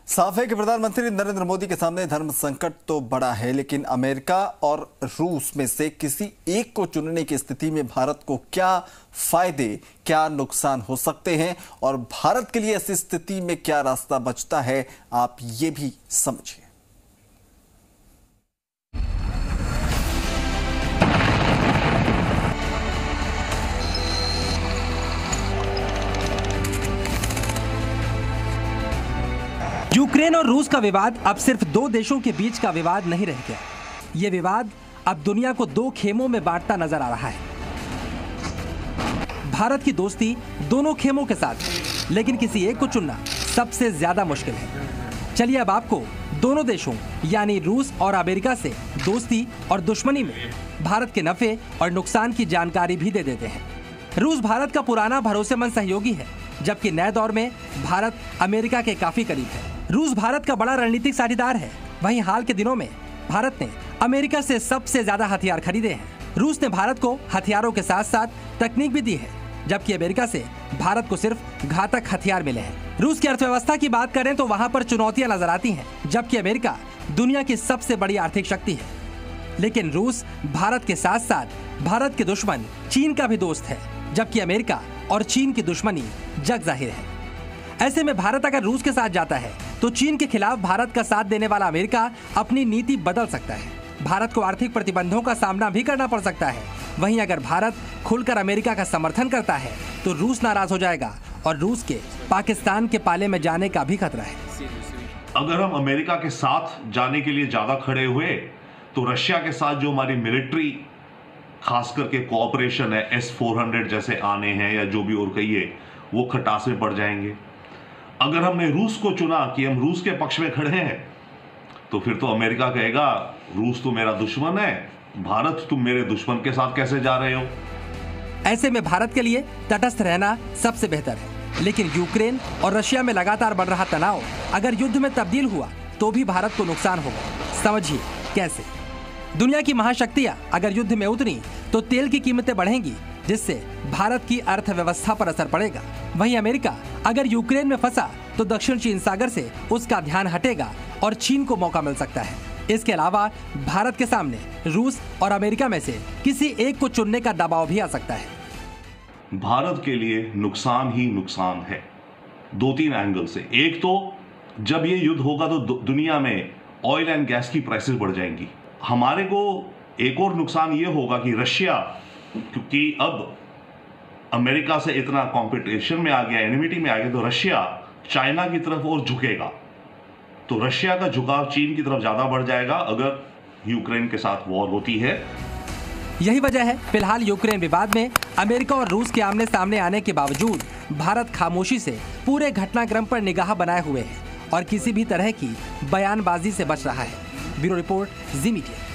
साफ है कि प्रधानमंत्री नरेंद्र मोदी के सामने धर्म संकट तो बड़ा है, लेकिन अमेरिका और रूस में से किसी एक को चुनने की स्थिति में भारत को क्या फायदे, क्या नुकसान हो सकते हैं और भारत के लिए ऐसी स्थिति में क्या रास्ता बचता है, आप ये भी समझिए। यूक्रेन और रूस का विवाद अब सिर्फ दो देशों के बीच का विवाद नहीं रह गया। ये विवाद अब दुनिया को दो खेमों में बांटता नजर आ रहा है। भारत की दोस्ती दोनों खेमों के साथ है, लेकिन किसी एक को चुनना सबसे ज्यादा मुश्किल है। चलिए अब आपको दोनों देशों यानी रूस और अमेरिका से दोस्ती और दुश्मनी में भारत के नफे और नुकसान की जानकारी भी दे देते हैं। रूस भारत का पुराना भरोसेमंद सहयोगी है, जबकि नए दौर में भारत अमेरिका के काफी करीब है। रूस भारत का बड़ा रणनीतिक साझेदार है। वहीं हाल के दिनों में भारत ने अमेरिका से सबसे ज्यादा हथियार खरीदे हैं। रूस ने भारत को हथियारों के साथ साथ तकनीक भी दी है, जबकि अमेरिका से भारत को सिर्फ घातक हथियार मिले हैं। रूस की अर्थव्यवस्था की बात करें तो वहां पर चुनौतियां नजर आती हैं, जबकि अमेरिका दुनिया की सबसे बड़ी आर्थिक शक्ति है। लेकिन रूस भारत के साथ साथ भारत के दुश्मन चीन का भी दोस्त है, जबकि अमेरिका और चीन की दुश्मनी जग जाहिर है। ऐसे में भारत अगर रूस के साथ जाता है तो चीन के खिलाफ भारत का साथ देने वाला अमेरिका अपनी नीति बदल सकता है। भारत को आर्थिक प्रतिबंधों का सामना भी करना पड़ सकता है। वहीं अगर भारत खुलकर अमेरिका का समर्थन करता है तो रूस नाराज हो जाएगा और रूस के पाकिस्तान के पाले में जाने का भी खतरा है। अगर हम अमेरिका के साथ जाने के लिए ज्यादा खड़े हुए तो रशिया के साथ जो हमारी मिलिट्री खास करके कोऑपरेशन है, S-400 जैसे आने हैं या जो भी और कहिए, वो खटास में पड़ जाएंगे। अगर हमने रूस को चुना कि हम रूस के पक्ष में खड़े हैं तो फिर तो अमेरिका कहेगा रूस तो मेरा दुश्मन है, भारत तुम मेरे दुश्मन के साथ कैसे जा रहे हो। ऐसे में भारत के लिए तटस्थ रहना सबसे बेहतर है। लेकिन यूक्रेन और रशिया में लगातार बढ़ रहा तनाव अगर युद्ध में तब्दील हुआ तो भी भारत को नुकसान होगा। समझिए कैसे। दुनिया की महाशक्तियां अगर युद्ध में उतरी तो तेल की कीमतें बढ़ेंगी, जिससे भारत की अर्थव्यवस्था पर असर पड़ेगा। वहीं अमेरिका अगर यूक्रेन में फंसा तो दक्षिण चीन सागर से उसका ध्यान हटेगा और चीन को मौका मिल सकता है। इसके अलावा भारत के सामने रूस और अमेरिका में से किसी एक को चुनने का दबाव भी आ सकता है। भारत के लिए नुकसान ही नुकसान है, दो तीन एंगल से। एक तो जब ये युद्ध होगा तो दुनिया में ऑयल एंड गैस की प्राइसेस बढ़ जाएंगी। हमारे को एक और नुकसान ये होगा कि रशिया, क्योंकि अब अमेरिका से इतना कंपटीशन में आ गया, एनिमिटी में आ गया, तो रशिया चाइना की तरफ और झुकेगा। तो रशिया का झुकाव चीन की तरफ ज्यादा बढ़ जाएगा अगर यूक्रेन के साथ वॉर होती है। यही वजह है फिलहाल यूक्रेन विवाद में अमेरिका और रूस के आमने सामने आने के बावजूद भारत खामोशी से पूरे घटनाक्रम पर निगाह बनाए हुए है और किसी भी तरह की बयानबाजी से बच रहा है। ब्यूरो रिपोर्ट, जी मीडिया।